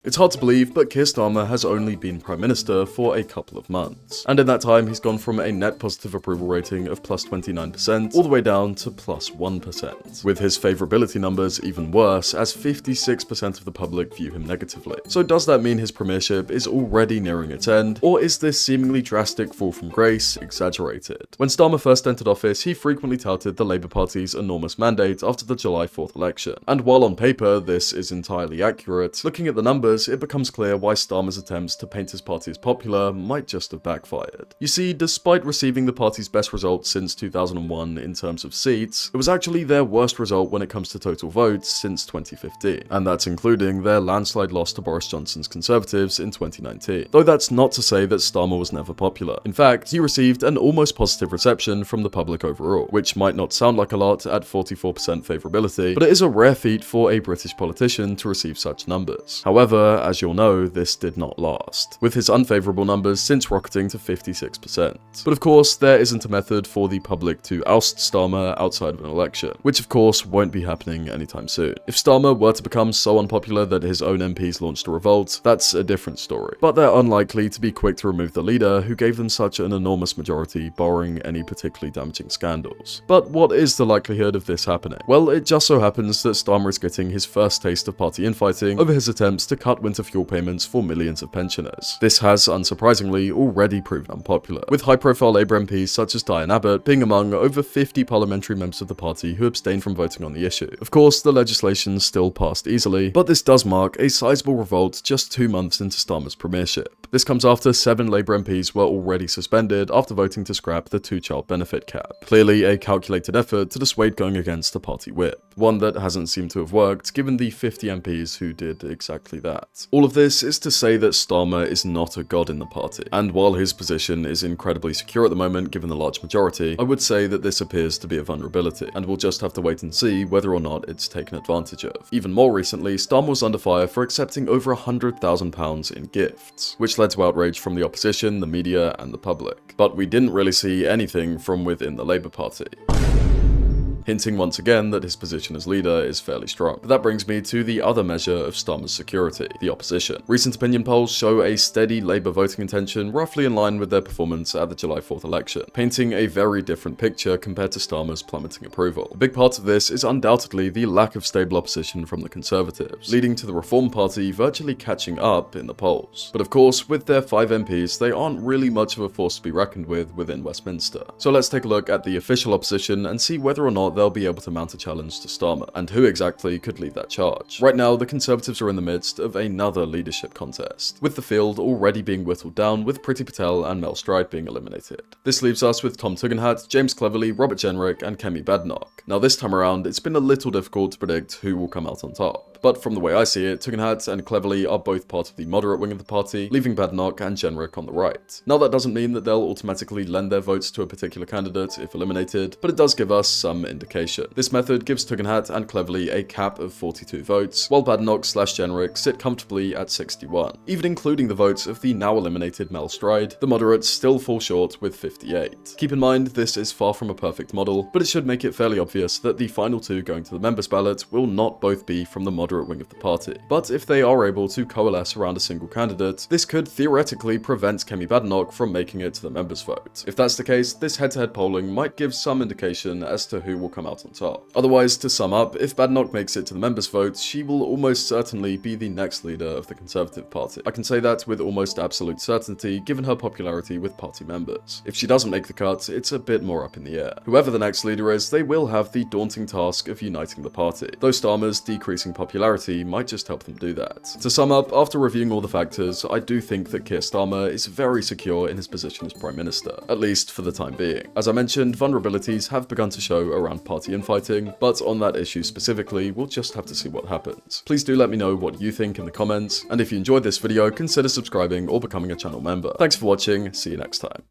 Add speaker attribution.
Speaker 1: It's hard to believe, but Keir Starmer has only been Prime Minister for a couple of months. And in that time, he's gone from a net positive approval rating of plus 29% all the way down to plus 1%, with his favourability numbers even worse, as 56% of the public view him negatively. So does that mean his premiership is already nearing its end, or is this seemingly drastic fall from grace exaggerated? When Starmer first entered office, he frequently touted the Labour Party's enormous mandate after the July 4th election. And while on paper this is entirely accurate, looking at the numbers, it becomes clear why Starmer's attempts to paint his party as popular might just have backfired. You see, despite receiving the party's best result since 2001 in terms of seats, it was actually their worst result when it comes to total votes since 2015, and that's including their landslide loss to Boris Johnson's Conservatives in 2019. Though that's not to say that Starmer was never popular. In fact, he received an almost positive reception from the public overall, which might not sound like a lot at 44% favourability, but it is a rare feat for a British politician to receive such numbers. However, as you'll know, this did not last, with his unfavourable numbers since rocketing to 56%. But of course, there isn't a method for the public to oust Starmer outside of an election, which of course won't be happening anytime soon. If Starmer were to become so unpopular that his own MPs launched a revolt, that's a different story. But they're unlikely to be quick to remove the leader who gave them such an enormous majority, barring any particularly damaging scandals. But what is the likelihood of this happening? Well, it just so happens that Starmer is getting his first taste of party infighting over his attempts to cut winter fuel payments for millions of pensioners. This has, unsurprisingly, already proven unpopular, with high-profile Labour MPs such as Diane Abbott being among over 50 parliamentary members of the party who abstained from voting on the issue. Of course, the legislation still passed easily, but this does mark a sizable revolt just 2 months into Starmer's premiership. This comes after 7 Labour MPs were already suspended after voting to scrap the 2-child benefit cap. Clearly a calculated effort to dissuade going against a party whip, one that hasn't seemed to have worked given the 50 MPs who did exactly that. All of this is to say that Starmer is not a god in the party, and while his position is incredibly secure at the moment given the large majority, I would say that this appears to be a vulnerability, and we'll just have to wait and see whether or not it's taken advantage of. Even more recently, Starmer was under fire for accepting over £100,000 in gifts, which led to outrage from the opposition, the media, and the public. But we didn't really see anything from within the Labour Party, hinting once again that his position as leader is fairly strong. But that brings me to the other measure of Starmer's security, the opposition. Recent opinion polls show a steady Labour voting intention roughly in line with their performance at the July 4th election, painting a very different picture compared to Starmer's plummeting approval. A big part of this is undoubtedly the lack of stable opposition from the Conservatives, leading to the Reform Party virtually catching up in the polls. But of course, with their 5 MPs, they aren't really much of a force to be reckoned with within Westminster. So let's take a look at the official opposition and see whether or not they'll be able to mount a challenge to Starmer, and who exactly could lead that charge. Right now, the Conservatives are in the midst of another leadership contest, with the field already being whittled down with Priti Patel and Mel Stride being eliminated. This leaves us with Tom Tugendhat, James Cleverly, Robert Jenrick, and Kemi Badenoch. Now this time around, it's been a little difficult to predict who will come out on top. But from the way I see it, Tugendhat and Cleverly are both part of the moderate wing of the party, leaving Badenoch and Jenrick on the right. Now that doesn't mean that they'll automatically lend their votes to a particular candidate if eliminated, but it does give us some indication. This method gives Tugendhat and Cleverly a cap of 42 votes, while Badenoch/Jenrick sit comfortably at 61. Even including the votes of the now eliminated Mel Stride, the moderates still fall short with 58. Keep in mind, this is far from a perfect model, but it should make it fairly obvious that the final 2 going to the members' ballot will not both be from the moderate wing of the party. But if they are able to coalesce around a single candidate, this could theoretically prevent Kemi Badenoch from making it to the members' vote. If that's the case, this head-to-head polling might give some indication as to who will come out on top. Otherwise, to sum up, if Badenoch makes it to the members' vote, she will almost certainly be the next leader of the Conservative Party. I can say that with almost absolute certainty given her popularity with party members. If she doesn't make the cut, it's a bit more up in the air. Whoever the next leader is, they will have the daunting task of uniting the party, though Starmer's decreasing popularity might just help them do that. To sum up, after reviewing all the factors, I do think that Keir Starmer is very secure in his position as Prime Minister, at least for the time being. As I mentioned, vulnerabilities have begun to show around party infighting, but on that issue specifically, we'll just have to see what happens. Please do let me know what you think in the comments, and if you enjoyed this video, consider subscribing or becoming a channel member. Thanks for watching, see you next time.